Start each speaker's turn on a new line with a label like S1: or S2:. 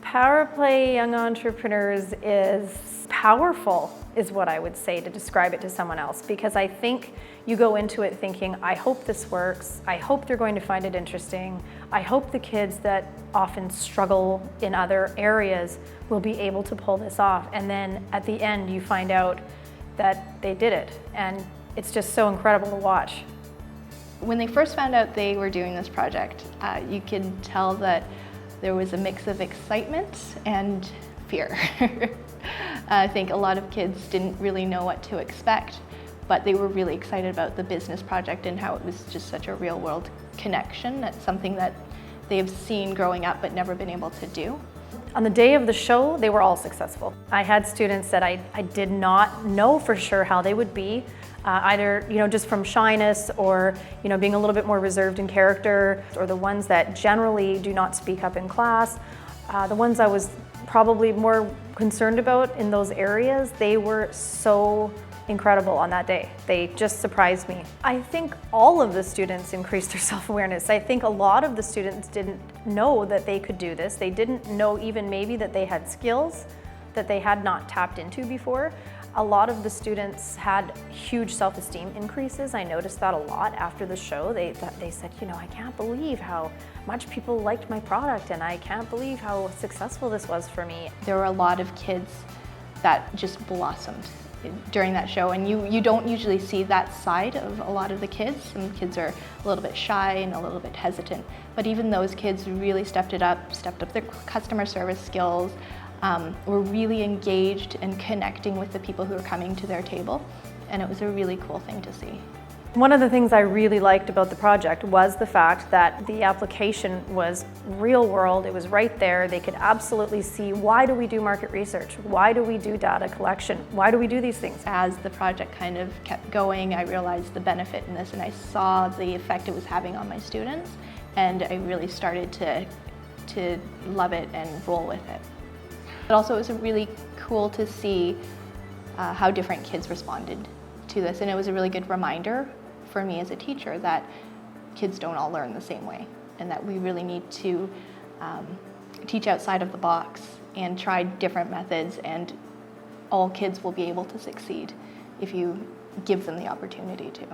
S1: PowerPlay Young Entrepreneurs is powerful, is what I would say to describe it to someone else, because I think you go into it thinking, I hope this works, I hope they're going to find it interesting, I hope the kids that often struggle in other areas will be able to pull this off, and then at the end you find out that they did it, and it's just so incredible to watch.
S2: When they first found out they were doing this project, you could tell that there was a mix of excitement and fear. I think a lot of kids didn't really know what to expect, but they were really excited about the business project and how it was just such a real world connection. That's something that they have seen growing up but never been able to do.
S1: On the day of the show, they were all successful. I had students that I did not know for sure how they would be, either just from shyness or being a little bit more reserved in character, or the ones that generally do not speak up in class. The ones I was probably more concerned about in those areas, they were so incredible on that day. They just surprised me. I think all of the students increased their self-awareness. I think a lot of the students didn't know that they could do this. They didn't know even maybe that they had skills that they had not tapped into before. A lot of the students had huge self-esteem increases. I noticed that a lot after the show. They said, I can't believe how much people liked my product, and I can't believe how successful this was for me.
S2: There were a lot of kids that just blossomed during that show, and you don't usually see that side of a lot of the kids. Some kids are a little bit shy and a little bit hesitant, but even those kids really stepped up their customer service skills, were really engaged and connecting with the people who were coming to their table, and it was a really cool thing to see.
S1: One of the things I really liked about the project was the fact that the application was real world. It was right there. They could absolutely see, why do we do market research? Why do we do data collection? Why do we do these things?
S2: As the project kind of kept going, I realized the benefit in this, and I saw the effect it was having on my students, and I really started to love it and roll with it. But also it was really cool to see how different kids responded to this, and it was a really good reminder for me as a teacher that kids don't all learn the same way, and that we really need to teach outside of the box and try different methods, and all kids will be able to succeed if you give them the opportunity to.